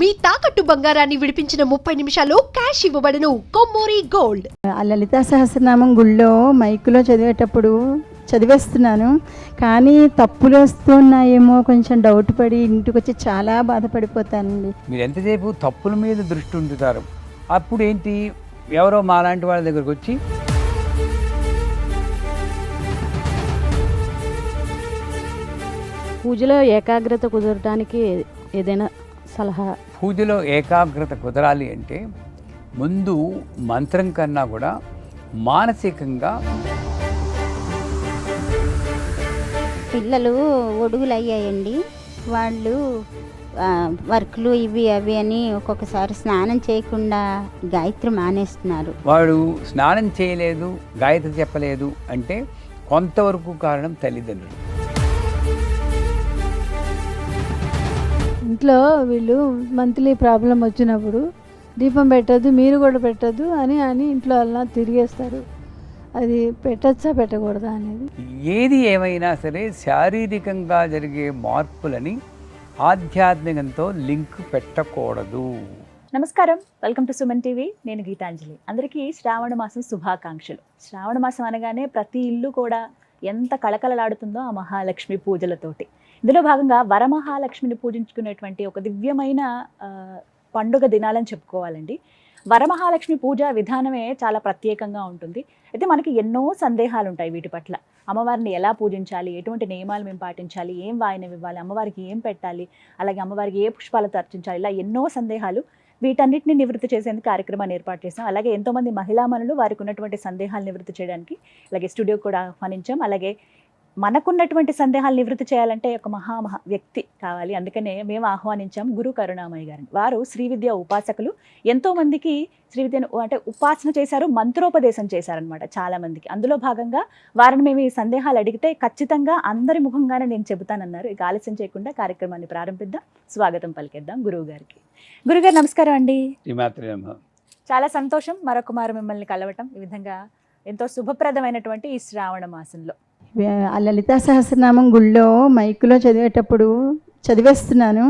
మీ తాకట్టు బంగారాన్ని విడిపించిన 30 నిమిషాల్లో క్యాష్ ఇవ్వబడును. కొమ్మూరి గోల్డ్. ఆ లలితా సహస్రనామం గుళ్ళో మైకులో చదివేటప్పుడు చదివేస్తున్నాను, కానీ తప్పులు వస్తున్నాయేమో కొంచెం డౌట్ పడి ఇంటికి వచ్చి చాలా బాధపడిపోతానండి. మీరు ఎంతసేపు తప్పుల మీద దృష్టి ఉంచుతారు. అప్పుడు ఏంటి, ఎవరో మాలాంటి వాళ్ళ దగ్గరకు వచ్చి పూజలో ఏకాగ్రత కుదరడానికి ఏదైనా సలహా? పూజలో ఏకాగ్రత కుదరాలి అంటే ముందు మంత్రం కన్నా కూడా మానసికంగా పిల్లలు ఒడుగులు అయ్యాయండి. వాళ్ళు వర్క్లు ఇవి అవి అని ఒక్కొక్కసారి స్నానం చేయకుండా గాయత్రి మానేస్తున్నారు. వాడు స్నానం చేయలేదు, గాయత్రి చెప్పలేదు అంటే కొంతవరకు కారణం తల్లిదండ్రులు. ఇంట్లో వీళ్ళు మంత్లీ ప్రాబ్లం వచ్చినప్పుడు దీపం పెట్టద్దు, మీరు కూడా పెట్టద్దు అని ఇంట్లో అలా తిరిగేస్తారు. అది పెట్టచ్చా పెట్టకూడదా అనేది. ఏది ఏమైనా సరే శారీరకంగా జరిగే మార్పులని ఆధ్యాత్మికంతో లింక్ పెట్టకూడదు. నమస్కారం, వెల్కమ్ టు సుమన్ టీవీ. నేను గీతాంజలి. అందరికీ శ్రావణ మాసం శుభాకాంక్షలు. శ్రావణ మాసం అనగానే ప్రతి ఇల్లు కూడా ఎంత కళకళలాడుతుందో ఆ మహాలక్ష్మి పూజలతోటి. ఇందులో భాగంగా వరమహాలక్ష్మిని పూజించుకునేటువంటి ఒక దివ్యమైన పండుగ దినాలని చెప్పుకోవాలండి. వరమహాలక్ష్మి పూజ విధానమే చాలా ప్రత్యేకంగా ఉంటుంది. అయితే మనకి ఎన్నో సందేహాలు ఉంటాయి వీటి పట్ల. అమ్మవారిని ఎలా పూజించాలి, ఎటువంటి నియమాలు మేము పాటించాలి, ఏం వాయినం ఇవ్వాలి, అమ్మవారికి ఏం పెట్టాలి, అలాగే అమ్మవారికి ఏ పుష్పాలతో అర్చించాలి, ఇలా ఎన్నో సందేహాలు. వీటన్నిటిని నివృత్తి చేసేందుకు కార్యక్రమాన్ని ఏర్పాటు చేసాం. అలాగే ఎంతోమంది మహిళామణులు వారికి ఉన్నటువంటి సందేహాలు నివృత్తి చేయడానికి అలాగే స్టూడియో కూడా ఆహ్వానించాం. అలాగే మనకున్నటువంటి సందేహాలు నివృత్తి చేయాలంటే ఒక మహా వ్యక్తి కావాలి. అందుకనే మేము ఆహ్వానించాం గురు కరుణామయ్య గారిని. వారు శ్రీ విద్య ఉపాసకులు. ఎంతో మందికి శ్రీ విద్యను అంటే ఉపాసన చేశారు, మంత్రోపదేశం చేశారనమాట చాలా మందికి. అందులో భాగంగా వారిని మేము ఈ సందేహాలు అడిగితే ఖచ్చితంగా అందరి ముఖంగానే నేను చెబుతానన్నారు. ఇక ఆలస్యం చేయకుండా కార్యక్రమాన్ని ప్రారంభిద్దాం. స్వాగతం పలికేద్దాం గురువు గారికి. గురుగారు నమస్కారం అండి. చాలా సంతోషం మరొక మారు మిమ్మల్ని కలవటం. ఈ విధంగా ఎంతో శుభప్రదమైనటువంటి ఈ శ్రావణ మాసంలో ఆ లలితా సహస్రనామం గుళ్ళో మైకులో చదివేటప్పుడు చదివేస్తున్నాను,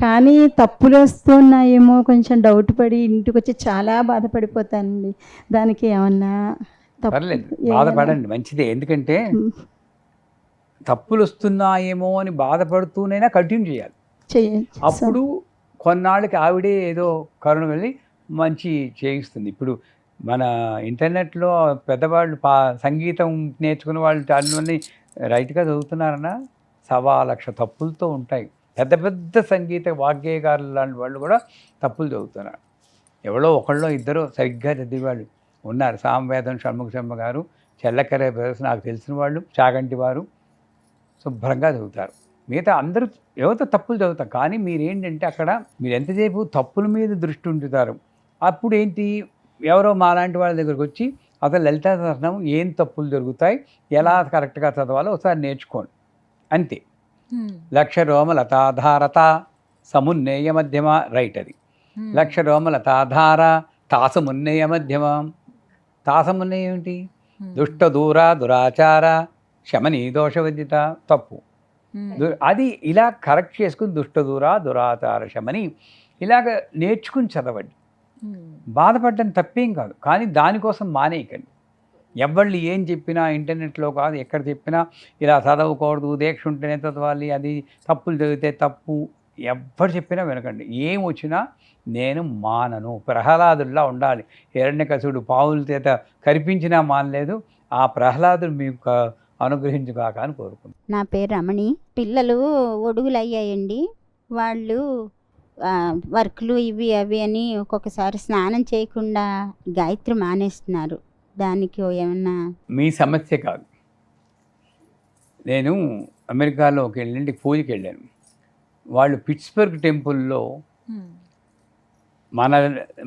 కానీ తప్పులు వస్తున్నాయేమో కొంచెం డౌట్ పడి ఇంటికి వచ్చి చాలా బాధపడిపోతానండి. దానికి ఏమన్నా బాధపడండి, మంచిదే. ఎందుకంటే తప్పులు వస్తున్నాయేమో అని బాధపడుతూనైనా కంటిన్యూ చేయాలి. అప్పుడు కొన్నాళ్ళకి ఆవిడే ఏదో కరుణ వెళ్ళి మంచి చేయిస్తుంది. ఇప్పుడు మన ఇంటర్నెట్లో పెద్దవాళ్ళు సంగీతం నేర్చుకున్న వాళ్ళు అన్నీ రైట్గా చదువుతున్నారన్నా 1,00,000 తప్పులతో ఉంటాయి. పెద్ద పెద్ద సంగీత వాగ్గేయకారులు లాంటి వాళ్ళు కూడా తప్పులు చదువుతున్నారు. ఎవరో ఒకళ్ళో ఇద్దరు సరిగ్గా చదివేవాళ్ళు ఉన్నారు. సామవేదం షణ్ముఖ శర్మ గారు, చెల్లకరే బ్రదర్స్ నాకు తెలిసిన వాళ్ళు, చాగంటి వారు శుభ్రంగా చదువుతారు. మిగతా అందరూ ఎవరితో తప్పులు చదువుతారు. కానీ మీరేంటంటే అక్కడ మీరు ఎంతసేపు తప్పుల మీద దృష్టి ఉంచుతారు. అప్పుడు ఏంటి, ఎవరో మాలాంటి వాళ్ళ దగ్గరకు వచ్చి అసలు లలితా సహస్రనామం ఏం తప్పులు జరుగుతాయి, ఎలా కరెక్ట్గా చదవాలో ఒకసారి నేర్చుకోండి అంతే. లక్ష రోమ లతాధారత సమున్నేయ మధ్యమ, రైట్. అది లక్ష రోమ లతాధార తాసమున్నేయ మధ్యమ. తాసమున్నేయ ఏమిటి? దుష్ట దూర దురాచార శమని దోషవద్యత, తప్పు. అది ఇలా కరెక్ట్ చేసుకుని దుష్ట దూర దురాచార శమని ఇలాగ నేర్చుకుని చదవండి. బాధపడడం తప్పేం కాదు, కానీ దానికోసం మానేయకండి. ఎవళ్ళు ఏం చెప్పినా ఇంటర్నెట్లో కాదు ఎక్కడ చెప్పినా ఇలా చదవకూడదు, దీక్ష ఉంటేనే చదవాలి, అది తప్పులు చదివితే తప్పు, ఎవరు చెప్పినా వినకండి. ఏం వచ్చినా నేను మానను, ప్రహ్లాదుల్లా ఉండాలి. హిరణ్యకశిపుడు పావుల చేత కరిపించినా మానలేదు. ఆ ప్రహ్లాదుడు మీకు అనుగ్రహించుగాక అని కోరుకుంటున్నాను. నా పేరు రమణి. పిల్లలు ఒడుగులు అయ్యాయండి. వాళ్ళు వర్క్లు ఇవి అవి అని ఒక్కొక్కసారి స్నానం చేయకుండా గాయత్రి మానేస్తున్నారు. దానికి ఏమన్నా? మీ సమస్య కాదు. నేను అమెరికాలో ఒక ఇంటికి పూజకి వెళ్ళాను. వాళ్ళు పిట్స్బర్గ్ టెంపుల్లో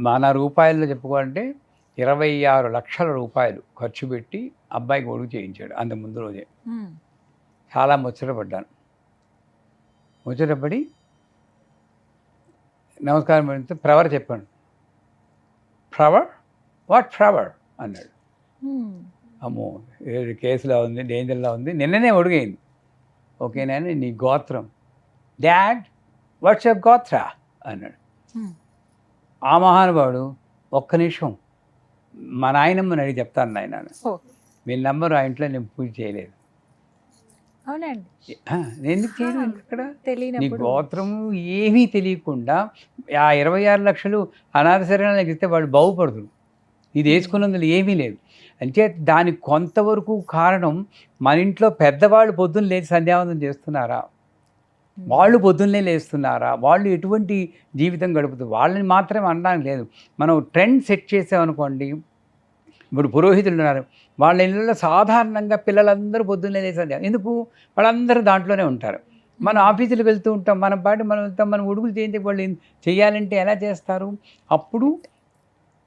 మన రూపాయల్లో చెప్పుకోవాలంటే 26 లక్షల రూపాయలు ఖర్చు పెట్టి అబ్బాయికి ఒడుగు చేయించాడు. అంత ముందు రోజే చాలా ముచ్చటపడ్డాను. ముచ్చటపడి నమస్కారం అంటే ఫ్లవర్ చెప్పాను. ఫ్లవర్? వాట్ ఫ్లవర్ అన్నాడు. అమ్మో కేసులా ఉంది, డేంజర్లా ఉంది. నిన్ననే ఒడిగైంది. ఓకేనా, నీ గోత్రం. డాడ్ వాట్స్ యువర్ గోత్ర అన్నాడు. ఆ మహానుభావుడు ఒక్క నిమిషం మా నాయనమ్మని అడిగి చెప్తాను నాయన, మీ నంబరు ఆ ఇంట్లో నేను పూజ చేయలేదు. అవునండి, నేను ఎందుకు చేయను అక్కడ? నీ తెలియనప్పుడు గోత్రము ఏమీ తెలియకుండా ఆ 26 లక్షలు అనాథ శరణాలకు ఇస్తే వాళ్ళు బాగుపడుతున్నారు. ఇది వేసుకున్నందులో ఏమీ లేదు. అంటే దానికి కొంతవరకు కారణం మన ఇంట్లో పెద్దవాళ్ళు పొద్దున్న లేచి సంధ్యావందనం చేస్తున్నారా, వాళ్ళు పొద్దున్నే లేస్తున్నారా, వాళ్ళు ఎటువంటి జీవితం గడుపుతారు, వాళ్ళని మాత్రమే అనడానికి లేదు. మనం ట్రెండ్ సెట్ చేసామనుకోండి, ఇప్పుడు పురోహితులు ఉన్నారు, వాళ్ళ ఇళ్ళలో సాధారణంగా పిల్లలందరూ పొద్దున్నే లేసారు. ఎందుకు? వాళ్ళందరూ దాంట్లోనే ఉంటారు. మనం ఆఫీసులకు వెళ్తూ ఉంటాం, మన పాటి మనం వెళ్తాం, మనం ఉడుగులు చేయించే వాళ్ళు చేయాలంటే ఎలా చేస్తారు? అప్పుడు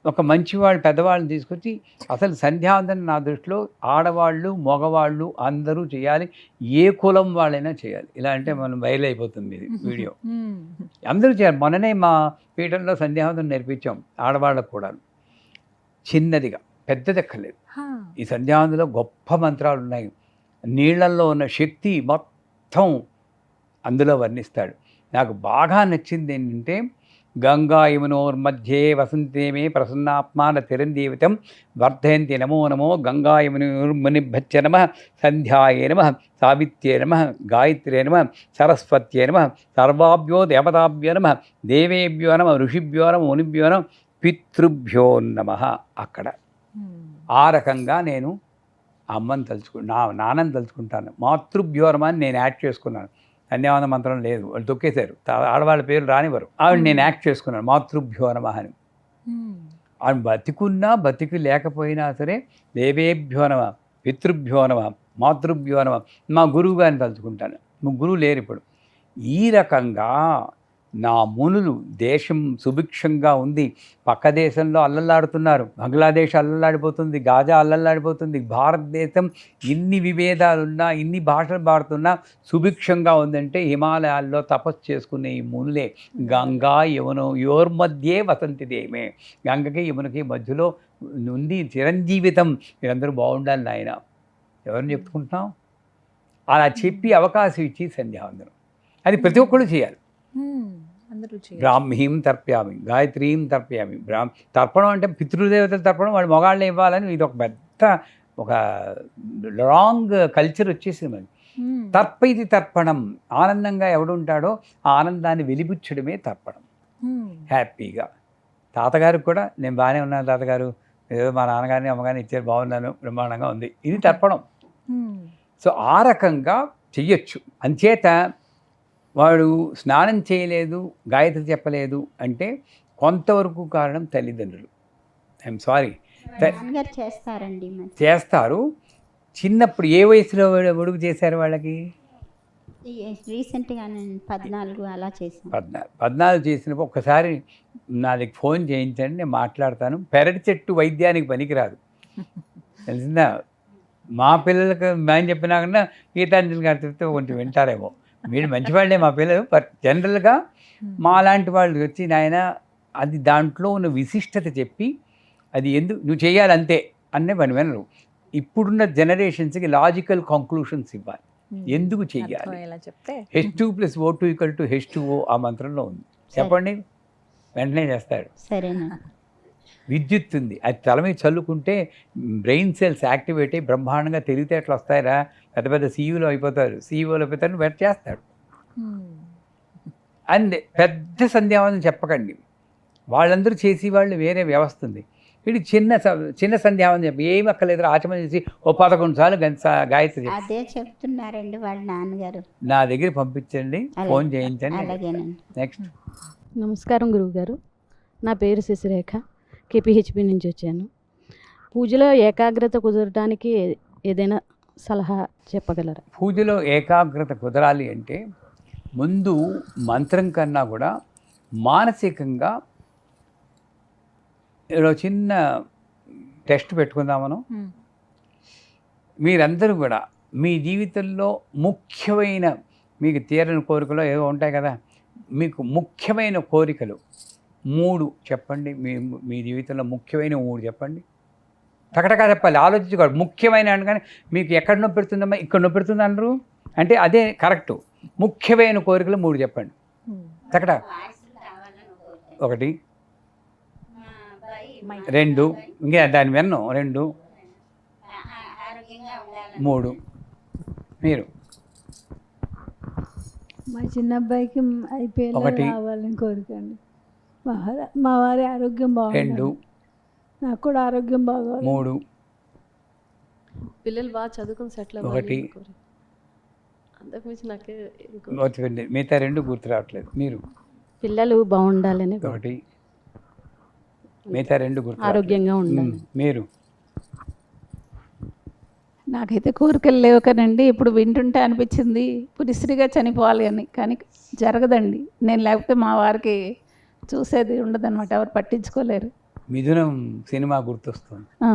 ఒక మంచివాళ్ళు పెద్దవాళ్ళని తీసుకొచ్చి అసలు సంధ్యావందనం నా దృష్టిలో ఆడవాళ్ళు మగవాళ్ళు అందరూ చేయాలి, ఏ కులం వాళ్ళైనా చేయాలి. ఇలా అంటే మనం బయలుపోతుంది ఇది వీడియో. అందరూ చేయాలి. మొన్ననే మా పీఠంలో సంధ్యావందనం నేర్పించాం ఆడవాళ్ళకు కూడా, చిన్నదిగా, పెద్దదెక్కలేదు. ఈ సంధ్యావందనంలో గొప్ప మంత్రాలు ఉన్నాయి. నీళ్లలో ఉన్న శక్తి మొత్తం అందులో వర్ణిస్తాడు. నాకు బాగా నచ్చింది ఏంటంటే, గంగా యమునోర్మధ్యే వసంతే మే ప్రసన్నాత్మాన తిరందీవితం వర్ధయంతి నమో నమో గంగా యమునోర్మునిభ్యచ్చ నమ సంధ్యాయే నమ సావిత్ర్యే నమ గాయత్ర్యే నమ సరస్వత్యే నమ సర్వాభ్యో దేవతాభ్యో నమ దేవేభ్యో నమ ఋషిభ్యో నమ మునిభ్యో నమ పితృభ్యో నమ. అక్కడ ఆ రకంగా నేను అమ్మని నాన్నని తలుచుకుంటాను. మాతృభ్యో నమ అని నేను యాడ్ చేసుకున్నాను. ధన్యవాద మంత్రం లేదు, వాళ్ళు తొక్కేశారు, ఆడవాళ్ళ పేరు రానివ్వరు. ఆవిడ నేను యాక్ట్ చేసుకున్నాను మాతృభ్యో నమ అని. ఆవిడ బతికున్నా బతికి లేకపోయినా సరే దేవేభ్యో నమ పితృభ్యో నమ మాతృభ్యో నమ. మా గురువు గారిని తలుచుకుంటాను. ముగ్గురు లేరు ఇప్పుడు. ఈ రకంగా నా మునులు, దేశం సుభిక్షంగా ఉంది, పక్క దేశంలో అల్లల్లాడుతున్నారు, బంగ్లాదేశ్ అల్లల్లాడిపోతుంది, గాజా అల్లల్లాడిపోతుంది, భారతదేశం ఇన్ని విభేదాలున్నా ఇన్ని భాషలు పాడుతున్నా సుభిక్షంగా ఉందంటే హిమాలయాల్లో తపస్సు చేసుకునే ఈ మునులే. గంగా యమున యోర్మధ్యే వసంతి దేమే, గంగకి యమునకి మధ్యలో నుండి చిరంజీవితం. మీరందరూ బాగుండాలి నాయన, ఎవరిని చెప్పుకుంటున్నాం? అలా చెప్పి అవకాశం ఇచ్చి సంధ్యావందనం అది ప్రతి ఒక్కళ్ళు చేయాలి. బ్రాహ్మీం తర్ప్యామి, గాయత్రీం తర్ప్యామి. తర్పణం అంటే పితృదేవతలు తర్పణం వాళ్ళు మొగాళ్ళే ఇవ్వాలని ఇది ఒక పెద్ద ఒక రాంగ్ కల్చర్ వచ్చేసింది మరి. తర్పైది తర్పణం, ఆనందంగా ఎవడుంటాడో ఆ ఆనందాన్ని వెలిబుచ్చడమే తర్పణం. హ్యాపీగా తాతగారికి కూడా నేను బాగానే ఉన్నాను తాతగారు, ఏదో మా నాన్నగారిని అమ్మగారిని ఇచ్చారు, బాగున్నాను, బ్రహ్మాండంగా ఉంది, ఇది తర్పణం. సో ఆ రకంగా చెయ్యొచ్చు. అంచేత వాడు స్నానం చేయలేదు, గాయత్రి చెప్పలేదు అంటే కొంతవరకు కారణం తల్లిదండ్రులు. ఐఎమ్ సారీ, చేస్తారండి, చేస్తారు. చిన్నప్పుడు ఏ వయసులో ఒడుగు చేశారు వాళ్ళకి? రీసెంట్గా 14 అలా చేశాను. 14 చేసినప్పుడు ఒక్కసారి నా దగ్గర ఫోన్ చేయించండి, నేను మాట్లాడతాను. పెరటి చెట్టు వైద్యానికి పనికిరాదు, తెలిసిందా? మా పిల్లలకు మేము చెప్పినా కన్నా గీతాంజలి గారు చెప్తే కొంచెం వింటారేమో. మీరు మంచివాళ్ళే మా పిల్లలు, బట్ జనరల్గా మా లాంటి వాళ్ళు వచ్చి నాయన అది దాంట్లో ఉన్న విశిష్టత చెప్పి అది ఎందుకు నువ్వు చేయాలి అంతే అనే పని వినరు. ఇప్పుడున్న జనరేషన్స్కి లాజికల్ కంక్లూషన్స్ ఇవ్వాలి, ఎందుకు చెయ్యాలి. H2+O2 = H2O ఆ మంత్రంలో ఉంది, చెప్పండి, వెంటనే చేస్తాడు. సరేనా? విద్యుత్ ఉంది, అది తల మీద చల్లుకుంటే బ్రెయిన్ సెల్స్ యాక్టివేట్ అయ్యి బ్రహ్మాండంగా తెలివితేటలు వస్తాయిరా, పెద్ద పెద్ద సీఈఓలు అయిపోతారు, సీఈఓలు అయిపోతారు, వెంట చేస్తాడు. అండ్ పెద్ద సంధ్యావందనం చెప్పకండి, వాళ్ళందరూ చేసి వాళ్ళు వేరే వ్యవస్థ ఉంది. ఇది చిన్న సంధ్యావందనం చెప్పి ఏమి అక్కర్లేదు, ఆచమన చేసి ఓ 11 సార్లు గాయత్రి అదే చెప్తున్నారండి వాళ్ళ నాన్నగారు. నా దగ్గర పంపించండి, ఫోన్ చేయించండి. నెక్స్ట్. నమస్కారం గురువుగారు, నా పేరు శశిరేఖ, కేపీహెచ్బి నుంచి వచ్చాను. పూజలో ఏకాగ్రత కుదరడానికి ఏదైనా సలహా చెప్పగలరా? పూజలో ఏకాగ్రత కుదరాలి అంటే ముందు మంత్రం కన్నా కూడా మానసికంగా ఏదో చిన్న టెస్ట్ పెట్టుకుందాం మనం. మీరందరూ కూడా మీ జీవితంలో ముఖ్యమైన, మీకు తీరని కోరికలు ఏవో ఉంటాయి కదా, మీకు ముఖ్యమైన కోరికలు 3 చెప్పండి. మీ జీవితంలో ముఖ్యమైన 3 చెప్పండి. టకటకా చెప్పాలి, ఆలోచించుకోవాలి. ముఖ్యమైన అనగానే మీకు ఎక్కడ నొప్పి పెడుతుందమ్మా, ఇక్కడ నొప్పి పెడుతుంది అన్నారు అంటే అదే కరెక్టు. ముఖ్యమైన కోరికలు 3 చెప్పండి. టకటా ఒకటి, 2, ఇంకా దాని వెన్ను 2, 3. మీరు మా చిన్న అబ్బాయికి ఐపీఎల్ ఒకటి. రావాలని కోరికండి. మా వారి ఆరోగ్యం 2, బాగుంది, నాకు కూడా ఆరోగ్యం బాగోవాలి. 3, పిల్లలు బాగా చదువుకుని సెటిల్ ఒకటి. అంతకు మించి నాకే వచ్చింది. మిగతా 2 గుర్తు రావట్లేదు. మీరు పిల్లలు బాగుండాలని 1, మిగతా 2 గుర్తు ఆరోగ్యంగా రావట్లేదు. ఉండాలి. మీరు నాకైతే కోరికలు లేవు కదండి. ఇప్పుడు వింటుంటే అనిపించింది పురిశ్రీగా చనిపోవాలి అని, కానీ జరగదండి. నేను లేకపోతే మా వారికి చూసేది ఉండదన్నమాట, ఎవరు పట్టించుకోలేరు. మిథునం సినిమా గుర్తొస్తుంది. ఆ.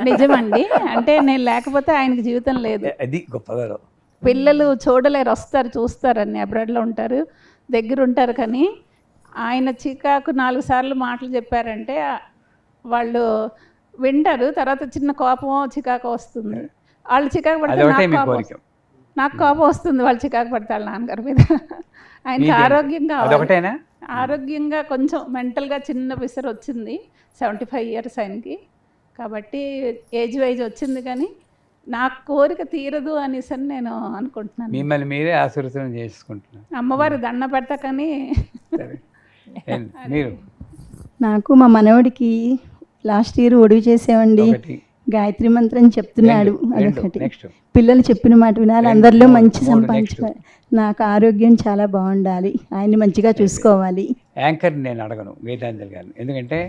నిజమండి, అంటే నేను లేకపోతే ఆయనకి జీవితం లేదు. అది గొప్పగా. పిల్లలు చూడలేరు, వస్తారు చూస్తారని, అబ్రాడ్లో ఉంటారు, దగ్గర ఉంటారు, కానీ ఆయన చికాకు 4 సార్లు మాటలు చెప్పారంటే వాళ్ళు వింటారు, తర్వాత చిన్న కోపం చికాకు వస్తుంది. వాళ్ళు చికాకు పడితే నాకు కోపం వస్తుంది, వాళ్ళు చికాకు పడతారు నాన్నగారి మీద. ఆయనకి ఆరోగ్యంగా కొంచెం మెంటల్గా చిన్న పిసర్ వచ్చింది. 75 ఇయర్స్ ఆయనకి, కాబట్టి ఏజ్ వైజ్ వచ్చింది, కానీ నాకు కోరిక తీరదు అనేసి నేను అనుకుంటున్నాను. మిమ్మల్ని మీరే ఆశీర్వచనం చేసుకుంటున్నాను. అమ్మవారి దండ పెడతా, కానీ మీరు నాకు మా మనవడికి లాస్ట్ ఇయర్ ఒడుగు చేసామండి. గాయత్రి మంత్రం చెప్తున్నాడు, అదొకటి. పిల్లలు చెప్పిన మాట వినాలి, అందరిలో మంచి సంపాదించుకోవాలి. నాకు ఆరోగ్యం చాలా బాగుండాలి, ఆయన్ని మంచిగా చూసుకోవాలి. యాంకర్ నేను అడగను గీతాంజలి గారిని, ఎందుకంటే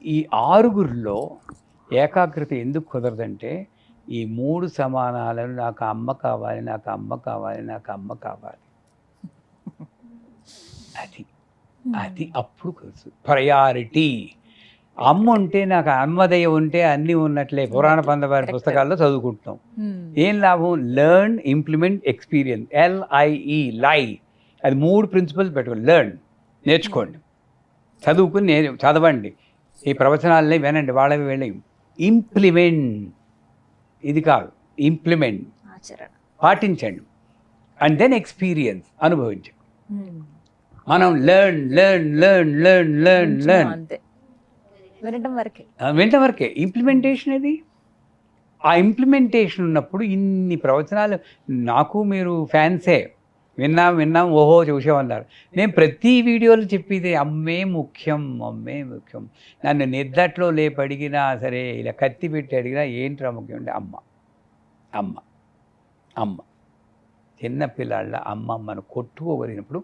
ఈ 6గురిలో ఏకాగ్రత ఎందుకు కుదరదంటే ఈ 3 సమానాలను నాకు అమ్మ కావాలి, నాకు అమ్మ కావాలి, నాకు అమ్మ కావాలి. అది అప్పుడు కుదురు. ప్రయారిటీ అమ్మ ఉంటే, నాకు అమ్మదయ్య ఉంటే అన్నీ ఉన్నట్లే పురాణ పందవారి పుస్తకాల్లో చదువుకుంటున్నాం. ఏం లాభం? Learn, implement, experience. LIE లై, అది 3 ప్రిన్సిపల్స్ పెట్టుకోండి. లెర్న్, నేర్చుకోండి, చదువుకుని చదవండి, ఈ ప్రవచనాలని వినండి, వాళ్ళవి వెళ్ళి. ఇంప్లిమెంట్, ఇది కాదు, ఇంప్లిమెంట్, పాటించండి. అండ్ దెన్ ఎక్స్పీరియన్స్, అనుభవించండి. మనం learn learn learn learn learn learn వినటం వరకే. ఇంప్లిమెంటేషన్ అది, ఆ ఇంప్లిమెంటేషన్ ఉన్నప్పుడు ఇన్ని ప్రవచనాలు. నాకు మీరు ఫ్యాన్సే, విన్నాం ఓహో చూసామన్నారు. నేను ప్రతి వీడియోలో చెప్పేది అమ్మే ముఖ్యం, అమ్మే ముఖ్యం. నన్ను నిద్దట్లో లేపి అడిగినా సరే, ఇలా కత్తి పెట్టి అడిగినా ఏంట్రా ముఖ్యం అంటే అమ్మ అమ్మ అమ్మ. చిన్నపిల్లాళ్ళ అమ్మమ్మను కొట్టుకోగలిగినప్పుడు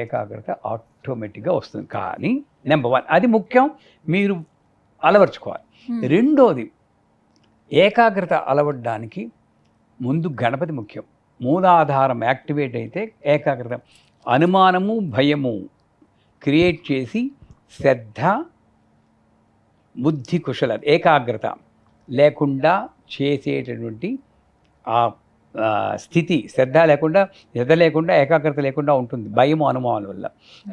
ఏకాగ్రత ఆటోమేటిక్గా వస్తుంది. కానీ నెంబర్ 1 అది ముఖ్యం, మీరు అలవర్చుకోవాలి. రెండోది, ఏకాగ్రత అలవడడానికి ముందు గణపతి ముఖ్యం. మూలాధారం యాక్టివేట్ అయితే ఏకాగ్రత. అనుమానము, భయము క్రియేట్ చేసి శ్రద్ధ, బుద్ధి, కుశల ఏకాగ్రత లేకుండా చేసేటటువంటి ఆ స్థితి, శ్రద్ధ లేకుండా, ఏకాగ్రత లేకుండా ఉంటుంది, భయము, అనుమానం వల్ల.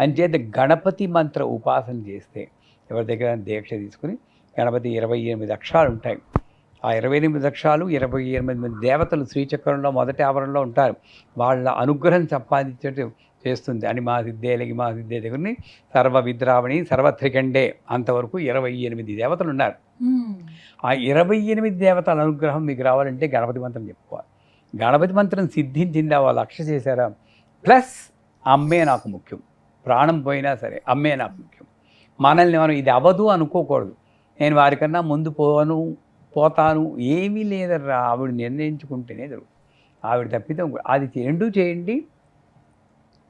అంచేత గణపతి మంత్ర ఉపాసన చేస్తే, ఎవరి దగ్గర దీక్ష తీసుకుని, గణపతి 28 అక్షరాలు ఉంటాయి. ఆ 28 అక్షరాలు 28 మంది దేవతలు శ్రీచక్రంలో మొదటి ఆవరణలో ఉంటారు. వాళ్ళ అనుగ్రహం సంపాదించేట్టు చేస్తుంది. అని మా సిద్ధే దగ్గరని సర్వ విద్రావణి సర్వత్రికండే అంతవరకు 28 దేవతలు ఉన్నారు. ఆ 28 దేవతల అనుగ్రహం మీకు రావాలంటే గణపతి మంత్రం చెప్పుకోవాలి. గణపతి మంత్రం సిద్ధించిందా, వాళ్ళు లక్ష్య చేశారా, ప్లస్ అమ్మే నాకు ముఖ్యం, ప్రాణం పోయినా సరే అమ్మే నాకు ముఖ్యం. మనల్ని మనం ఇది అవ్వదు అనుకోకూడదు. నేను వారికన్నా ముందు పోతాను ఏమీ లేదర్రా, ఆవిడ నిర్ణయించుకుంటేనే జరుగుతుంది. ఆవిడ తప్పితే అది రెండూ చేయండి,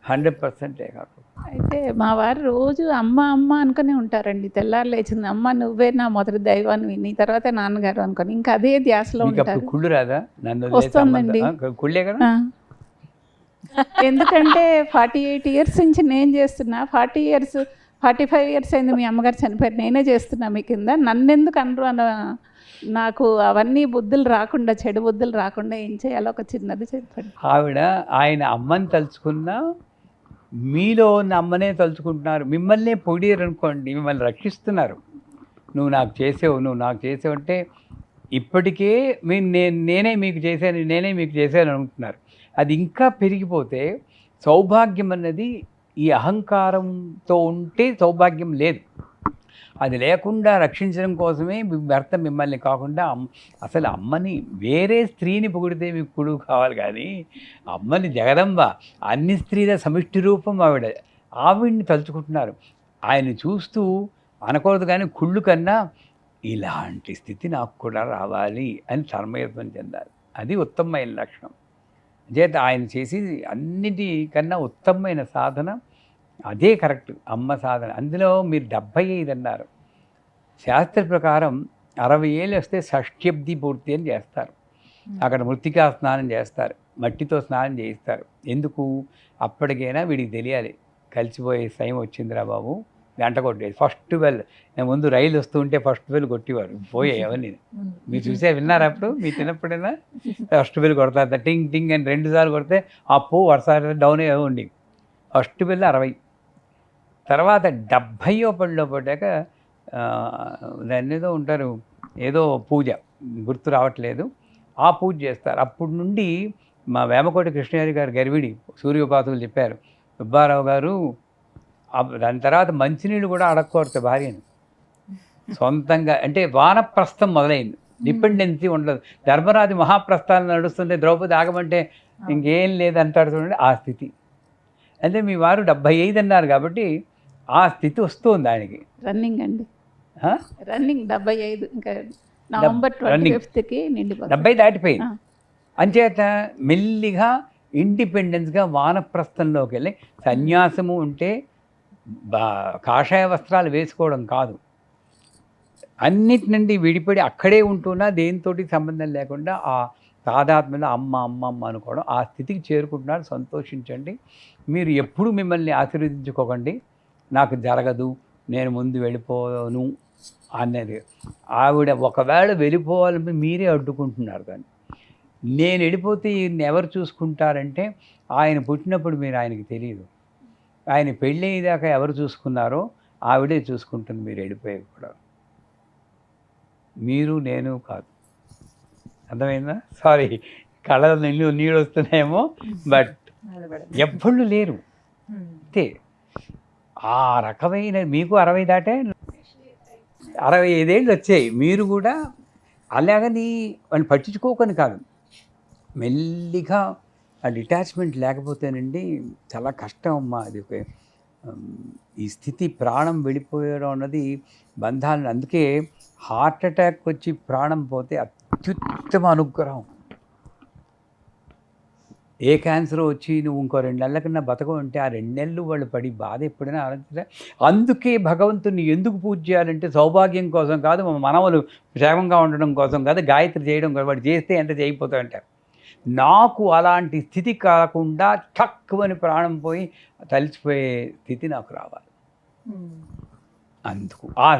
100% ఏకాగ్రత. అయితే మా వారు రోజు అమ్మ అమ్మ అనుకునే ఉంటారండి. తెల్లారు లేచింది, అమ్మ నువ్వే నా మొదటి దైవాన్ని, నీ తర్వాత నాన్నగారు అనుకొని, ఇంకా అదే ధ్యాసలో ఉంటారు. కుళ్ళు రాదా? నన్ను వస్తుందండి, కుళ్ళే కదా. ఎందుకంటే 48 ఇయర్స్ నుంచి నేను చేస్తున్నా, 45 ఇయర్స్ అయింది మీ అమ్మగారు చనిపోయారు, నేనే చేస్తున్నా మీ కింద. నన్నెందుకు అనరు నాకు అవన్నీ బుద్ధులు రాకుండా, చెడు బుద్ధులు రాకుండా ఏం చేయాలో ఒక చిన్నది చెప్పండి. ఆవిడ ఆయన అమ్మని తలుచుకున్నా, మీలో ఉన్న అమ్మనే తలుచుకుంటున్నారు. మిమ్మల్నే పొడియరు అనుకోండి, మిమ్మల్ని రక్షిస్తున్నారు. నువ్వు నాకు చేసావు అంటే ఇప్పటికే నేనే మీకు చేశాను అనుకుంటున్నారు. అది ఇంకా పెరిగిపోతే సౌభాగ్యం అన్నది ఈ అహంకారంతో ఉంటే సౌభాగ్యం లేదు. అది లేకుండా రక్షించడం కోసమే మీ భర్త మిమ్మల్ని కాకుండా అసలు అమ్మని వేరే స్త్రీని పొగిడితే మీకు కొడుకు కావాలి, కానీ అమ్మని జగదంబ అన్ని స్త్రీల సమిష్టి రూపం ఆవిడ్ని తలుచుకుంటున్నారు. ఆయన చూస్తూ అనకూడదు, కానీ కుళ్ళు కన్నా ఇలాంటి స్థితి నాకు కూడా రావాలి అని తన్మయత్వం చెందాలి. అది ఉత్తమమైన లక్షణం. చేత ఆయన చేసి అన్నిటికన్నా ఉత్తమమైన సాధన అదే కరెక్ట్, అమ్మ సాధన. అందులో మీరు 75 అన్నారు. శాస్త్ర ప్రకారం 60 ఏళ్ళు వస్తే షష్ఠ్యబ్ది పూర్తి అని చేస్తారు. అక్కడ మృత్తికా స్నానం చేస్తారు, మట్టితో స్నానం చేయిస్తారు. ఎందుకు? అప్పటికైనా వీడికి తెలియాలి కలిసిపోయే టైం వచ్చిందిరా బాబు, గంట కొట్టేది. ఫస్ట్ బెల్, నేను ముందు రైలు వస్తూ ఉంటే ఫస్ట్ బెల్ కొట్టేవారు, పోయే అవన్నీ మీరు చూసే విన్నారు. అప్పుడు మీరు చిన్నప్పుడైనా ఫస్ట్ బెల్ కొడతారు, టింగ్ టింగ్ అని 2 సార్లు కొడితే అప్పు వరుస డౌన్ ఉండి. First bell 60. తర్వాత 70వ పడిలో పడ్డాక దాన్ని ఏదో ఉంటారు, ఏదో పూజ గుర్తు రావట్లేదు, ఆ పూజ చేస్తారు. అప్పటి నుండి మా వేమకోటి కృష్ణయ్య గారు గర్విడి సూర్యోపాసకులు చెప్పారు, సుబ్బారావు గారు దాని తర్వాత మంచినీళ్ళు కూడా అడగకూడదు భార్యను సొంతంగా. అంటే వానప్రస్థం మొదలైంది, డిపెండెన్సీ ఉండదు. ధర్మరాజు మహాప్రస్థానం నడుస్తుంటే ద్రౌపది ఆగమంటే ఇంకేం లేదంటాడు చూడండి, ఆ స్థితి. అంటే మీ వారు 75 అన్నారు కాబట్టి ఆ స్థితి వస్తుంది ఆయనకి. రన్నింగ్ అండి, రన్నింగ్ 75, ఇంకా నవంబర్ 25కి నిండి 70 దాటిపోయింది. అంచేత మెల్లిగా ఇండిపెండెన్స్గా వానప్రస్థంలోకి వెళ్ళి సన్యాసము ఉంటే కాషాయ వస్త్రాలు వేసుకోవడం కాదు, అన్నిటి నుండి విడిపడి అక్కడే ఉంటున్నా దేనితోటి సంబంధం లేకుండా ఆ తాదాత్మ్యంలో అమ్మ అమ్మ అమ్మ అనుకోవడం, ఆ స్థితికి చేరుకుంటున్నారు. సంతోషించండి. మీరు ఎప్పుడు మిమ్మల్ని ఆశీర్వదించుకోకండి, నాకు జరగదు, నేను ముందు వెళ్ళిపోను అనేది. ఆవిడ ఒకవేళ వెళ్ళిపోవాలంటే మీరే అడ్డుకుంటున్నారు. కానీ నేను వెళ్ళిపోతే ఈయన్ని ఎవరు చూసుకుంటారంటే, ఆయన పుట్టినప్పుడు మీరు ఆయనకి తెలియదు, ఆయన పెళ్ళి అయ్యేదాకా ఎవరు చూసుకున్నారో ఆవిడే చూసుకుంటుంది. మీరు వెళ్ళిపోయే కూడా మీరు నేను కాదు. అర్థమైందా? సారీ, కళ్ళ నీళ్ళు వస్తున్నాయేమో, బట్ ఎవ్వళ్ళు లేరు అంతే. ఆ రకమైన మీకు 60 దాటే 65 ఏళ్ళు వచ్చాయి. మీరు కూడా అలాగని వాళ్ళు పట్టించుకోకని కాదు, మెల్లిగా ఆ డిటాచ్మెంట్ లేకపోతేనండి చాలా కష్టం అమ్మా. అది ఈ స్థితి ప్రాణం వెళ్ళిపోయడం అన్నది బంధాలను. అందుకే హార్ట్ అటాక్ వచ్చి ప్రాణం పోతే అత్యుత్తమ అనుగ్రహం. ఏ క్యాన్సర్ వచ్చి నువ్వు ఇంకో 2 నెలల కన్నా బతకం అంటే ఆ 2 నెలలు వాళ్ళు పడి బాధ ఎప్పుడైనా ఆలోచించా. అందుకే భగవంతుని ఎందుకు పూజ చేయాలంటే సౌభాగ్యం కోసం కాదు, మనవలు క్షేమంగా ఉండడం కోసం కాదు, గాయత్రి చేయడం కోసం. వాడు చేస్తే ఎంత చేయిపోతాయంటారు. నాకు అలాంటి స్థితి కాకుండా తక్కువని ప్రాణం పోయి తలిచిపోయే స్థితి నాకు రావాలి. అందుకు ఆ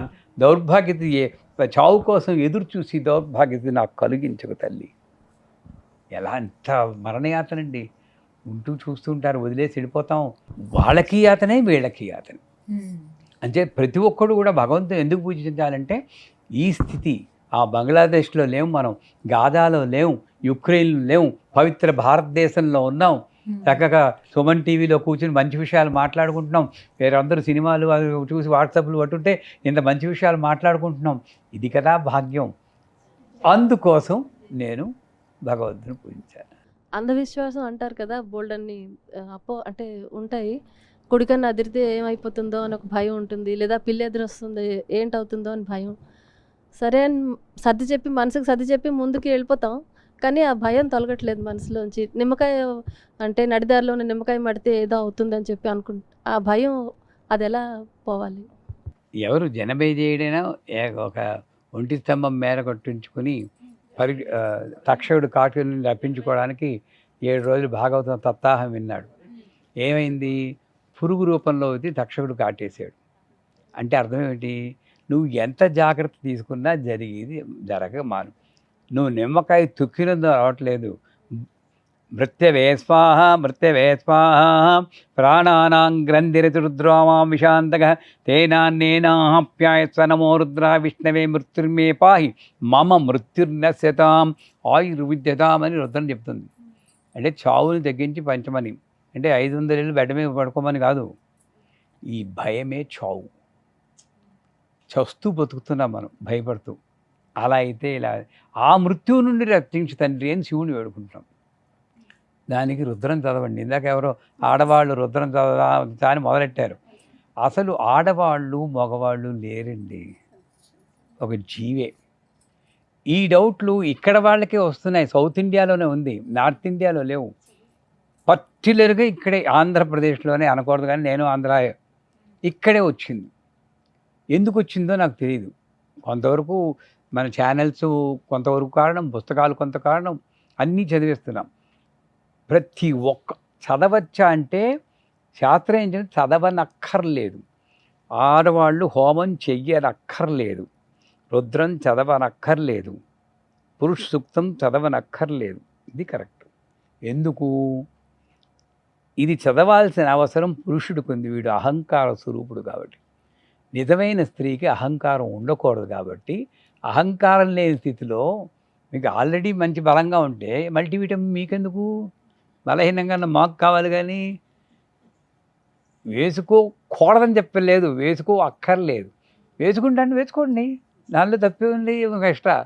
దౌర్భాగ్యత చావు కోసం ఎదురు చూసి దౌర్భాగ్యత నాకు కలిగించకు తల్లి. ఎలా అంత మరణయాతనండి, ఉంటూ చూస్తుంటారు, వదిలేసి వెళ్ళిపోతాం. వాళ్ళకి యాతనే వీళ్ళకి యాతనే. అంటే ప్రతి ఒక్కడు కూడా భగవంతుని ఎందుకు పూజించాలంటే ఈ స్థితి. ఆ బంగ్లాదేశ్లో లేవు మనం, గాజాలో లేవు, యుక్రెయిన్లో లేవు, పవిత్ర భారతదేశంలో ఉన్నాం. చక్కగా సుమన్ టీవీలో కూర్చుని మంచి విషయాలు మాట్లాడుకుంటున్నాం. వేరందరూ సినిమాలు అవి చూసి వాట్సాప్లు పట్టుంటే ఇంత మంచి విషయాలు మాట్లాడుకుంటున్నాం. ఇది కదా భాగ్యం. అందుకోసం నేను భగవంతుని పూజించాను. అంధవిశ్వాసం అంటారు కదా, బోల్డ్ అన్ని అంటే ఉంటాయి. కొడుకన్నా అదిరితే ఏమైపోతుందో అని ఒక భయం ఉంటుంది, లేదా పిల్లి ఎదురు వస్తుంది ఏంటవుతుందో అని భయం. సరే అని సర్ది చెప్పి, మనసుకు సర్ది చెప్పి ముందుకు వెళ్ళిపోతాం, కానీ ఆ భయం తొలగట్లేదు మనసులోంచి. నిమ్మకాయ అంటే నడిదారిలో ఉన్న నిమ్మకాయ మడితే ఏదో అవుతుందని చెప్పి ఆ భయం అది ఎలా పోవాలి? ఎవరు జనబే చేయడైనా ఒక ఒంటి స్తంభం మేర కొట్టించుకుని తక్షకుడు కాటుని రప్పించుకోవడానికి 7 రోజులు భాగవతం సప్తాహం విన్నాడు. ఏమైంది? పురుగు రూపంలో వచ్చి తక్షకుడు కాటేశాడు. అంటే అర్థం ఏమిటి? నువ్వు ఎంత జాగ్రత్త తీసుకున్నా జరిగేది జరగక మాను. నువ్వు నిమ్మకాయ తుక్కినందు రావట్లేదు. మృత్యవే స్వాహ మృత్యవే స్వాహ ప్రాణానాం గ్రంథిరతురుద్రామాం విశాంతక తేనాన్నేనాప్యాయస్వ నమో రుద్రా విష్ణవే మృత్యుర్మే పాహి మమ మృత్యుర్నశ్యతాం ఆయుర్విద్యతాం అని రుద్రం చెప్తుంది. అంటే చావుని తగ్గించి పంచమని. అంటే 500 ఏళ్ళు బెడ్ మీద పడుకోమని కాదు, ఈ భయమే చావు. చస్తూ బతుకుతున్నాం మనం భయపడుతూ. అలా అయితే ఇలా ఆ మృత్యువు నుండి రక్షించు తండ్రి అని శివుని వేడుకుంటాం. దానికి రుద్రం చదవండి. ఇందాక ఎవరో ఆడవాళ్ళు రుద్రం చదవదా అని మొదలెట్టారు. అసలు ఆడవాళ్ళు మగవాళ్ళు లేరండి, ఒక జీవే. ఈ డౌట్లు ఇక్కడ వాళ్ళకే వస్తున్నాయి. సౌత్ ఇండియాలోనే ఉంది, నార్త్ ఇండియాలో లేవు. పర్టికులర్గా ఇక్కడే ఆంధ్రప్రదేశ్లోనే అనకూడదు, కానీ నేను ఆంధ్ర, ఇక్కడే వచ్చింది. ఎందుకు వచ్చిందో నాకు తెలియదు. కొంతవరకు మన ఛానల్స్ కొంతవరకు కారణం, పుస్తకాలు కొంత కారణం, అన్నీ చదివేస్తున్నాం. ప్రతి ఒక్క చదవచ్చా అంటే శాస్త్రం ఏంటంటే చదవనక్కర్లేదు. ఆడవాళ్ళు హోమం చెయ్యనక్కర్లేదు, రుద్రం చదవనక్కర్లేదు, పురుష సూక్తం చదవనక్కర్లేదు. ఇది కరెక్ట్. ఎందుకు? ఇది చదవాల్సిన అవసరం పురుషుడికి ఉంది. వీడు అహంకార స్వరూపుడు కాబట్టి. నిజమైన స్త్రీకి అహంకారం ఉండకూడదు కాబట్టి, అహంకారం లేని స్థితిలో మీకు ఆల్రెడీ మంచి బలంగా ఉంటే మల్టీవిటమిన్ మీకెందుకు? బలహీనంగా మాకు కావాలి. కానీ వేసుకోకూడదని చెప్పలేదు, వేసుకో అక్కర్లేదు. వేసుకుంటాను, వేసుకోండి, దానిలో తప్పే ఉంది, ఒక ఎక్స్ట్రా.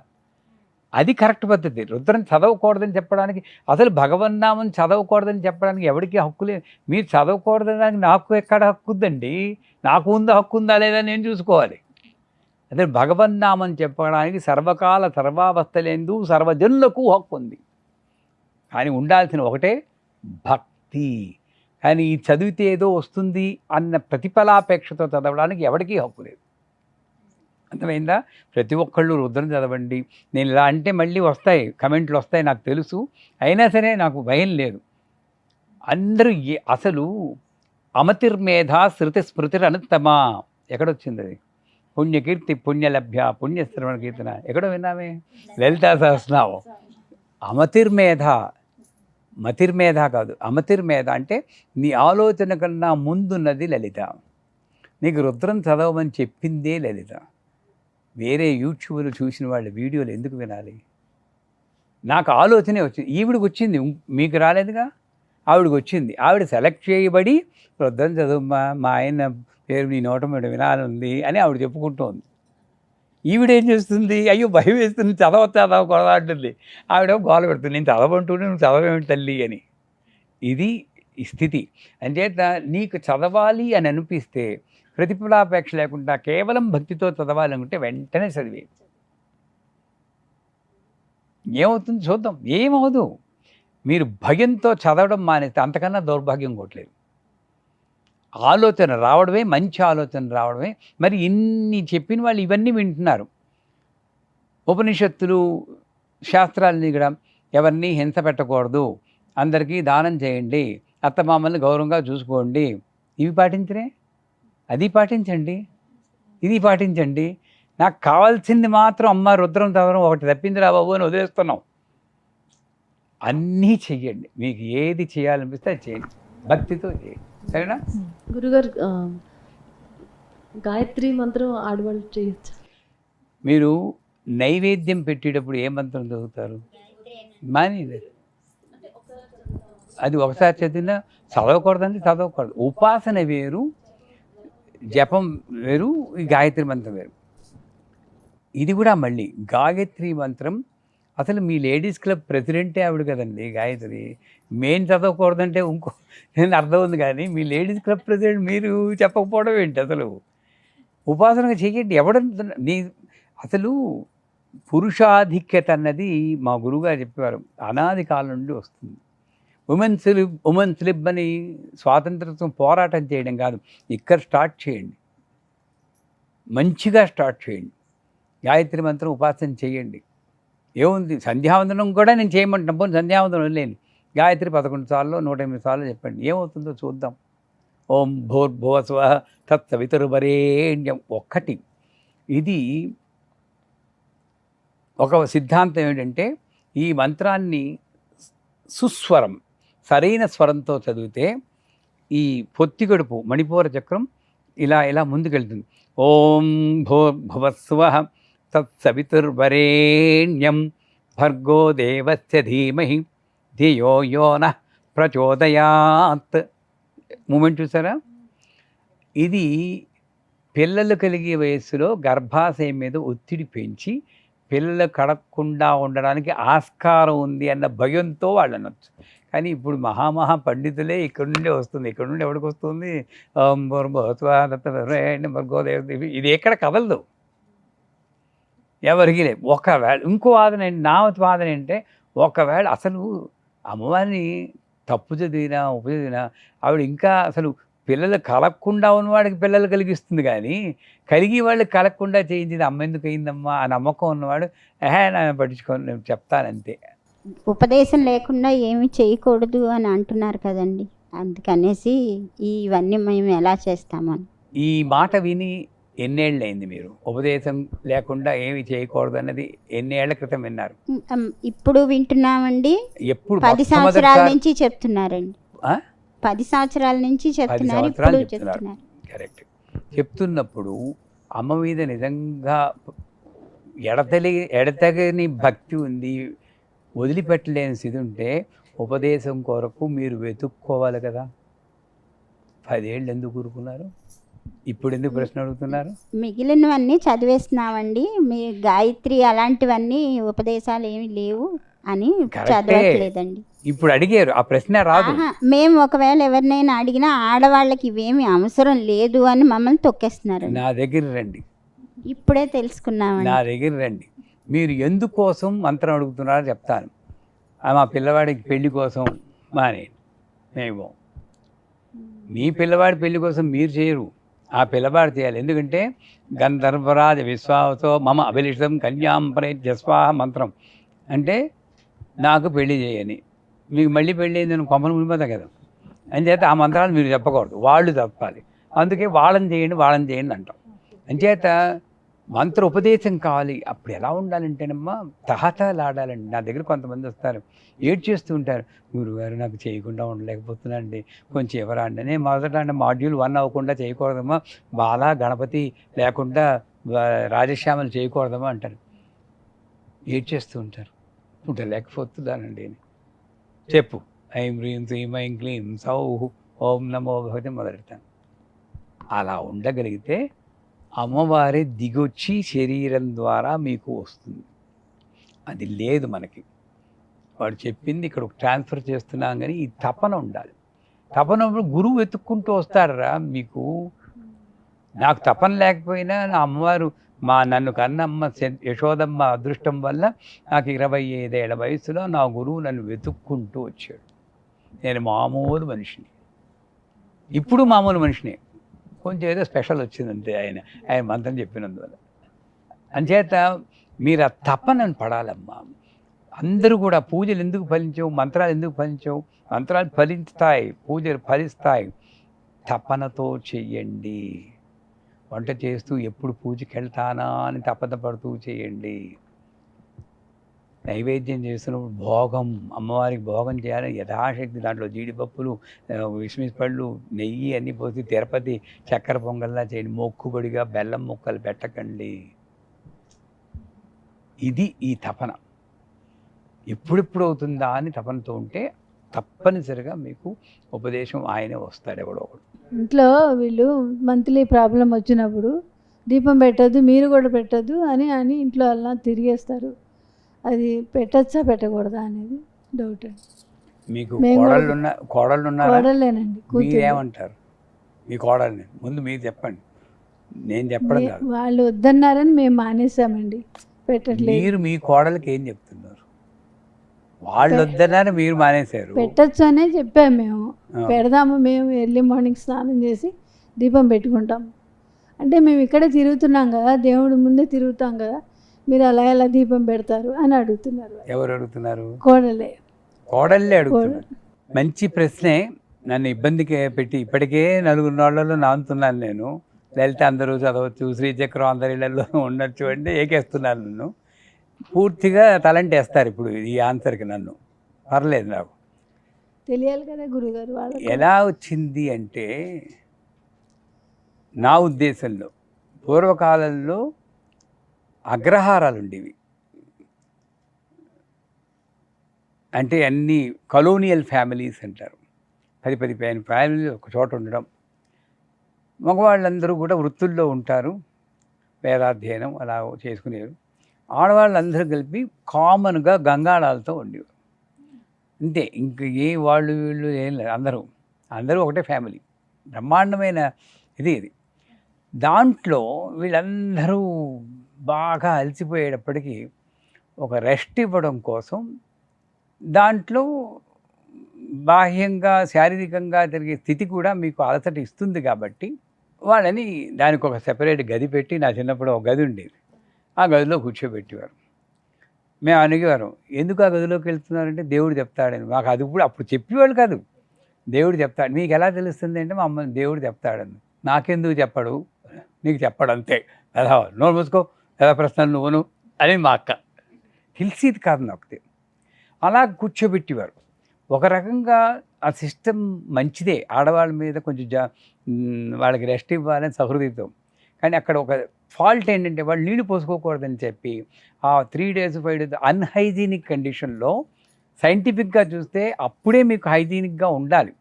అది కరెక్ట్ పద్ధతి. రుద్రం చదవకూడదని చెప్పడానికి, అసలు భగవన్నామం చదవకూడదని చెప్పడానికి ఎవరికి హక్కు లేదు. మీరు చదవకూడదని నాకు ఎక్కడ హక్కు ఉందండి? నాకు ఉందా, హక్కు ఉందా లేదా నేను చూసుకోవాలి. అదే భగవన్నామం చెప్పడానికి సర్వకాల సర్వావస్థలందు సర్వజనులకు హక్కు ఉంది. కానీ ఉండాల్సిన ఒకటే భక్తి. కానీ ఈ చదివితే ఏదో వస్తుంది అన్న ప్రతిఫలాపేక్షతో చదవడానికి ఎవరికీ హక్కు లేదు. అర్థమైందా? ప్రతి ఒక్కళ్ళు రుద్రం చదవండి. నేను ఇలా అంటే మళ్ళీ వస్తాయి, కమెంట్లు వస్తాయి, నాకు తెలుసు. అయినా సరే నాకు భయం లేదు. అందరూ అసలు అమతిర్మేధ శృతి స్మృతిరనుత్తమా ఎక్కడొచ్చింది అది? పుణ్యకీర్తి పుణ్యలభ్య పుణ్యశ్రవణ కీర్తన ఎక్కడో విన్నామే, లలితా సహస్రనామం. అమతిర్మేధ, మతిర్మేధ కాదు, అమతిర్మేధ అంటే నీ ఆలోచన కన్నా ముందున్నది లలిత. నీకు రుద్రం చదవమని చెప్పిందే లలిత. వేరే యూట్యూబ్లో చూసిన వాళ్ళ వీడియోలు ఎందుకు వినాలి? నాకు ఆలోచనే వచ్చింది, ఈవిడికి వచ్చింది, మీకు రాలేదుగా. ఆవిడకి వచ్చింది, ఆవిడ సెలెక్ట్ చేయబడి రుద్రం చదువుమా, మా ఆయన పేరు నీ నోట మీద వినాలని అని ఆవిడ చెప్పుకుంటోంది. ఈవిడేం చేస్తుంది? అయ్యో భయం వేస్తుంది, చదవకూడదా అంటుంది. ఆవిడ గోల పెడుతుంది, నేను చదవంటుంటే నువ్వు చదవేమిటి తల్లి అని. ఇది స్థితి. అంచేత నీకు చదవాలి అని అనిపిస్తే ప్రతిఫలాపేక్ష లేకుండా కేవలం భక్తితో చదవాలనుకుంటే వెంటనే చదివే. ఏమవుతుంది చూద్దాం. ఏమవదు. మీరు భయంతో చదవడం మానేస్తే అంతకన్నా దౌర్భాగ్యం కొట్టలేదు. ఆలోచన రావడమే, మంచి ఆలోచన రావడమే. మరి ఇన్ని చెప్పిన వాళ్ళు ఇవన్నీ వింటున్నారు. ఉపనిషత్తులు, శాస్త్రాలని కూడా ఎవరిని హింస పెట్టకూడదు, అందరికీ దానం చేయండి, అత్తమామల్ని గౌరవంగా చూసుకోండి, ఇవి పాటించరే? అది పాటించండి, ఇది పాటించండి. నాకు కావాల్సింది మాత్రం అమ్మ రుద్రం చదవడం ఒకటి తప్పింది రా బాబు అని వదిలేస్తున్నాం. అన్నీ చెయ్యండి, మీకు ఏది చేయాలనిపిస్తే అది చేయండి, భక్తితో చేయండి. సరేనా? గురుగారు, గాయత్రి మంత్రం ఆడవాళ్ళు చేయొచ్చు. మీరు నైవేద్యం పెట్టేటప్పుడు ఏ మంత్రం చదువుతారు? మానేది అది ఒకసారి చదివినా చదవకూడదంటే చదవకూడదు. ఉపాసన వేరు, జపం వేరు, ఈ గాయత్రి మంత్రం వేరు. ఇది కూడా మళ్ళీ గాయత్రి మంత్రం అసలు మీ లేడీస్ క్లబ్ ప్రెసిడెంటే ఆవిడ కదండి గాయత్రి. మెయిన్ చదవకూడదంటే ఇంకో నేను అర్థం ఉంది, కానీ మీ లేడీస్ క్లబ్ ప్రెసిడెంట్ మీరు చెప్పకపోవడం ఏంటి? అసలు ఉపాసనగా చెయ్యండి. నీ అసలు పురుషాధిక్యత అన్నది మా గురువుగారు చెప్పేవారు, అనాది కాలం నుండి వస్తుంది. ఉమెన్స్ లిబ్ అని స్వాతంత్ర్యం పోరాటం చేయడం కాదు, ఇక్కడ స్టార్ట్ చేయండి, మంచిగా స్టార్ట్ చేయండి. గాయత్రి మంత్రం ఉపాసన చేయండి. ఏముంది, సంధ్యావందనం కూడా నేను చేయమంటున్నాను. పోనీ సంధ్యావందనం లేని గాయత్రి 11 సార్లు 108 సార్లు చెప్పండి, ఏమవుతుందో చూద్దాం. ఓం భూర్భువస్వః తత్సవితుర్వరేణ్యం ఒక్కటి. ఇది ఒక సిద్ధాంతం ఏంటంటే, ఈ మంత్రాన్ని సుస్వరం, సరైన స్వరంతో చదివితే ఈ పొత్తిగడుపు మణిపూర చక్రం ఇలా ఇలా ముందుకెళ్తుంది. ఓం భూర్భువస్వః తత్సవితుర్వరేణ్యం భర్గో దేవస్య ధీమహి ధియో యో నః ప్రచోదయాత్. మూమెంట్ చూసారా? ఇది పిల్లలు కలిగే వయస్సులో గర్భాశయం మీద ఒత్తిడి పెంచి పిల్లలు కడగకుండా ఉండడానికి ఆస్కారం ఉంది అన్న భయంతో వాళ్ళు అనొచ్చు. కానీ ఇప్పుడు మహామహా పండితులే ఇక్కడ నుండే వస్తుంది. ఇక్కడ నుండి ఎవరికి వస్తుంది? ఇది ఎక్కడ కదలదు, ఎవరికి లేదు. ఒకవేళ ఇంకో వాదన నా వాదన ఏంటంటే, ఒకవేళ అసలు అమ్మవారిని తప్పు చదివినా ఉప్పు చదివినా ఆవిడ ఇంకా అసలు పిల్లలు కలగకుండా ఉన్నవాడికి పిల్లలు కలిగిస్తుంది, కానీ కలిగి వాళ్ళు కలగకుండా చేయించింది అమ్మ ఎందుకు అయిందమ్మా ఆ నమ్మకం ఉన్నవాడు నా పట్టించుకొని నేను చెప్తానంతే. ఉపదేశం లేకుండా ఏమీ చేయకూడదు అని అంటున్నారు కదండి, అందుకనేసి ఇవన్నీ మేము ఎలా చేస్తామని. ఈ మాట విని ఎన్నేళ్ళు అయింది మీరు ఉపదేశం లేకుండా ఏమి చేయకూడదు అన్నది? ఎన్నేళ్ల క్రితం విన్నారు? ఇప్పుడు వింటున్నామండి. ఎప్పుడు? 10 సంవత్సరాల నుంచి చెప్తున్నారండి. 10 సంవత్సరాల నుంచి చెప్తున్నారు, ఇప్పుడు చెప్తున్నారు. కరెక్ట్. చెప్తున్నప్పుడు అమ్మ మీద నిజంగా ఎడతెగని భక్తి ఉంది, వదిలిపెట్టలేని స్థితి ఉంటే ఉపదేశం కొరకు మీరు వెతుక్కోవాలి కదా. 10 ఏళ్ళు ఎందుకు ఊరుకున్నారు? ఇప్పుడు ఎందుకు ప్రశ్న అడుగుతున్నారు? మిగిలినవన్నీ చదివేస్తున్నామండి, మీ గాయత్రి అలాంటివన్నీ ఉపదేశాలు ఏమి లేవు అని చదవట్లేదండి. ఇప్పుడు అడిగారు, ఆ ప్రశ్న రాదు. మేము ఒకవేళ ఎవరినైనా అడిగినా ఆడవాళ్ళకి ఇవేమి అవసరం లేదు అని మమ్మల్ని తొక్కేస్తున్నారు. నా దగ్గర రండి, ఇప్పుడే తెలుసుకున్నామండి. నా దగ్గర రండి. మీరు ఎందుకోసం మంత్రం అడుగుతున్నారో చెప్తాను. మా పిల్లవాడికి పెళ్లి కోసం మానే మేము, మీ పిల్లవాడి పెళ్లి కోసం మీరు చేయరు, ఆ పిల్లవాడు చేయాలి. ఎందుకంటే గంధర్వరాజ విశ్వాసో మమ అభిలిషితం కన్యాం ప్రయస్వాహ మంత్రం అంటే నాకు పెళ్లి చేయని, మీకు మళ్ళీ పెళ్ళి అయింది నేను కొమ్మలు మునిపోతా కదా. అంచేత ఆ మంత్రాలు మీరు చెప్పకూడదు, వాళ్ళు చెప్పాలి. అందుకే వాళ్ళని చేయండి అంటాం. అంచేత మంత్ర ఉపదేశం కావాలి. అప్పుడు ఎలా ఉండాలంటేనమ్మా తహతలాడాలండి. నా దగ్గర కొంతమంది వస్తారు, ఏడ్చేస్తూ ఉంటారు, గురుగారు నాకు చేయకుండా ఉండలేకపోతున్నానండి, కొంచెం ఎవరండి. నేను మొదట మాడ్యూల్ 1 అవ్వకుండా చేయకూడదమ్మా, బాలా గణపతి లేకుండా రాజశ్యామలు చేయకూడదమ్మా అంటారు. ఏడ్చేస్తూ ఉంటారు. ఉండలేకపోతున్నానండి. చెప్పు ఐం హ్రీం శ్రీం ఐం క్లీం సౌహ్ ఓం నమో భగవతి మొదలెడతాను. అలా ఉండగలిగితే అమ్మవారే దిగొచ్చి శరీరం ద్వారా మీకు వస్తుంది. అది లేదు మనకి. వాడు చెప్పింది ఇక్కడ ట్రాన్స్ఫర్ చేస్తున్నాం, కానీ ఈ తపన ఉండాలి. తపన గురువు వెతుక్కుంటూ వస్తారా మీకు. నాకు తపన లేకపోయినా నా అమ్మవారు నన్ను కన్నమ్మ యశోదమ్మ అదృష్టం వల్ల నాకు 25 ఏళ్ల వయసులో నా గురువు నన్ను వెతుక్కుంటూ వచ్చాడు. నేను మామూలు మనిషిని, ఇప్పుడు మామూలు మనిషిని, కొంచెం ఏదో స్పెషల్ వచ్చిందంటే ఆయన మంత్రం చెప్పినందువల్ల. అంచేత మీరు ఆ తపనను పడాలమ్మా. అందరూ కూడా పూజలు ఎందుకు ఫలించవు, మంత్రాలు ఎందుకు ఫలించవు? మంత్రాలు ఫలిస్తాయి, పూజలు ఫలిస్తాయి. తపనతో చెయ్యండి. వంట చేస్తూ ఎప్పుడు పూజకి వెళ్తానా అని తపన పడుతూ చేయండి. నైవేద్యం చేస్తున్నప్పుడు భోగం, అమ్మవారికి భోగం చేయాలని యథాశక్తి దాంట్లో జీడిపప్పులు, కిస్మిస్ పళ్ళు, నెయ్యి అన్నీ పోసి తిరుపతి చక్కెర పొంగల్లా చేయండి. మొక్కుబడిగా బెల్లం ముక్కలు పెట్టకండి. ఇది ఈ తపన. ఎప్పుడెప్పుడు అవుతుందా అని తపనతో ఉంటే తప్పనిసరిగా మీకు ఉపదేశం ఆయనే వస్తాడు, ఎవడో ఒకడు. ఇంట్లో వీళ్ళు మంత్లీ ప్రాబ్లం వచ్చినప్పుడు దీపం పెట్టద్దు, మీరు కూడా పెట్టద్దు అని ఇంట్లో అలా తిరిగేస్తారు. అది పెట్టచ్చా పెట్టకూడదా అనేది డౌట్ అండి. మీకు కోడళ్ళు ఉన్నారా? కోడలేనండి. మీరేమంటారు మీ కోడల్ని? ముందు మీరు చెప్పండి, నేను చెప్పడం కాదు. వాళ్ళు వద్దన్నారని మేము మానేసామండి, పెట్టట్లేదు. మీరు మీ కోడలకి ఏం చెప్తున్నారు? వాళ్ళు వద్దన్నారు, మీరు మానేశారు. పెట్టచ్చు అనే చెప్పాము మేము. పెడదాము, మేము ఎర్లీ మార్నింగ్ స్నానం చేసి దీపం పెట్టుకుంటాం అంటే మేము ఇక్కడే తిరుగుతున్నాం కదా, దేవుడి ముందే తిరుగుతాం కదా, మీరు అలా ఎలా దీపం పెడతారు అని అడుగుతున్నారు. ఎవరు అడుగుతున్నారు? కోడలే అడుగుతున్నారు. మంచి ప్రశ్నే. నన్ను ఇబ్బందికి పెట్టి ఇప్పటికే 4 నాళ్లలో నానుతున్నాను నేను. లలిత అందరూ చదవచ్చు, శ్రీచక్రం అందరి ఇళ్లలో ఉండొచ్చు అంటే ఏకేస్తున్నాను. నన్ను పూర్తిగా తలంటేస్తారు ఇప్పుడు ఈ ఆన్సర్కి. నన్ను పర్లేదు, నాకు తెలియాలి కదా గురుగారు. వాళ్ళు ఎలా వచ్చింది అంటే, నా ఉద్దేశంలో పూర్వకాలంలో అగ్రహారాలు ఉండేవి. అంటే అన్ని కలోనియల్ ఫ్యామిలీస్ అంటారు. 10 ఫ్యామిలీలు ఒక చోట ఉండడం. మగవాళ్ళందరూ కూడా వృత్తుల్లో ఉంటారు, వేదాధ్యయనం అలా చేసుకునేవారు. ఆడవాళ్ళందరూ కలిపి కామన్గా గంగాళాలతో ఉండేవారు. అంతే, ఇంక ఏ వాళ్ళు వీళ్ళు ఏం లేదు, అందరూ ఒకటే ఫ్యామిలీ. బ్రహ్మాండమైన ఇది. దాంట్లో వీళ్ళందరూ బాగా అలసిపోయేటప్పటికీ ఒక రెస్ట్ ఇవ్వడం కోసం దాంట్లో బాహ్యంగా శారీరకంగా జరిగే స్థితి కూడా మీకు అలసట ఇస్తుంది కాబట్టి వాళ్ళని దానికి ఒక సెపరేట్ గది పెట్టి, నా చిన్నప్పుడు ఒక గది ఉండేది, ఆ గదిలో కూర్చోబెట్టేవారు. మేము అడిగేవారు, ఎందుకు ఆ గదిలోకి వెళ్తున్నారంటే దేవుడు చెప్తాడని. మాకు అది కూడా అప్పుడు చెప్పేవాళ్ళు కాదు, దేవుడు చెప్తాడు. మీకు ఎలా తెలుస్తుంది అంటే మా అమ్మని దేవుడు చెప్తాడని. నాకెందుకు చెప్పడు, నీకు చెప్పడు అంతే, ఎలా నోరు మూసుకో, ఎలా ప్రశ్నలు నువ్వును అని మా అక్క. తెలిసేది కాదు నాకు. అలా కూర్చోబెట్టేవారు. ఒక రకంగా ఆ సిస్టమ్ మంచిదే, ఆడవాళ్ళ మీద కొంచెం వాళ్ళకి రెస్ట్ ఇవ్వాలని సహృదయతో. కానీ అక్కడ ఒక ఫాల్ట్ ఏంటంటే వాళ్ళు నీళ్లు పోసుకోకూడదని చెప్పి ఆ 3 days 5 days అన్హైజీనిక్ కండిషన్లో సైంటిఫిక్గా చూస్తే అప్పుడే మీకు హైజీనిక్గా ఉండాలి,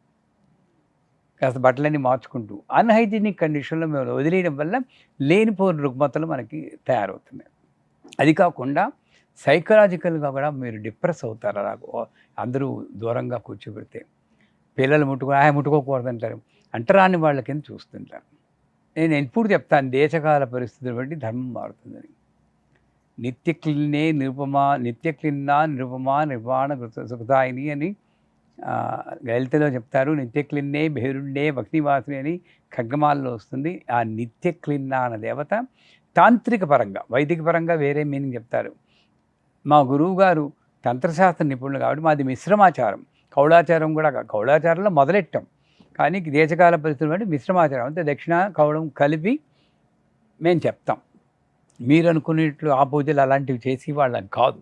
కాస్త బట్టలన్నీ మార్చుకుంటూ. అన్హైజీనిక్ కండిషన్లో మేము వదిలేయడం వల్ల లేనిపోని రుగ్మతలు మనకి తయారవుతున్నాయి. అది కాకుండా సైకలాజికల్గా కూడా మీరు డిప్రెస్ అవుతారు. అలా అందరూ దూరంగా కూర్చోబెడితే పిల్లలు ముట్టుకోకూడదంటారు, అంటరాని వాళ్ళ కింద చూస్తుంటారు. నేను ఎప్పుడు చెప్తాను, దేశకాల పరిస్థితులు బట్టి ధర్మం మారుతుందని. నిత్యక్లిన్నే నిరుపమా నిర్వాణ సుఖదాయిని అని లలితలో చెప్తారు. నిత్యక్లిన్నే బహిరుండే భక్తివాసిని అని ఖడ్గమాలలో వస్తుంది. ఆ నిత్యక్లిన్న అన్న దేవత తాంత్రిక పరంగా, వైదిక పరంగా వేరే మీనింగ్ చెప్తారు. మా గురువు గారు తంత్రశాస్త్ర నిపుణులు కాబట్టి మాది మిశ్రమాచారం, కౌళాచారం కూడా. కౌళాచారంలో మొదలెట్టాం, కానీ దేశకాల పరిస్థితులు బట్టి మిశ్రమాచారం అంటే దక్షిణ కౌళం కలిపి మేము చెప్తాం. మీరు అనుకునేట్లు ఆ పూజలు అలాంటివి చేసి వాళ్ళని కాదు.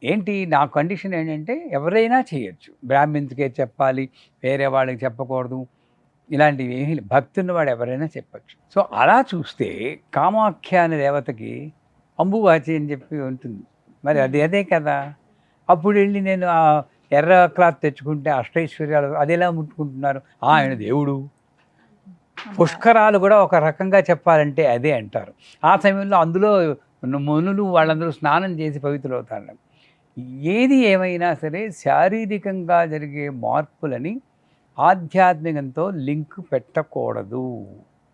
ఏంటి నా కండిషన్ ఏంటంటే ఎవరైనా చేయొచ్చు, బ్రాహ్మిన్స్కే చెప్పాలి, వేరే వాళ్ళకి చెప్పకూడదు, ఇలాంటివి ఏమీ భక్తి ఉన్నవాడు ఎవరైనా చెప్పచ్చు. సో అలా చూస్తే కామాఖ్య అనే దేవతకి అంబువాచి అని చెప్పి ఉంటుంది, మరి అదే కదా. అప్పుడు వెళ్ళి నేను ఆ ఎర్ర క్లాత్ తెచ్చుకుంటే అష్టైశ్వర్యాలు అది ఎలా ముట్టుకుంటున్నారు, ఆయన దేవుడు. పుష్కరాలు కూడా ఒక రకంగా చెప్పాలంటే అదే అంటారు. ఆ సమయంలో అందులో మునులు వాళ్ళందరూ స్నానం చేసి పవిత్రులవుతారు. ఏది ఏమైనా సరే శారీరకంగా జరిగే మార్పులని ఆధ్యాత్మికంతో లింక్ పెట్టకూడదు.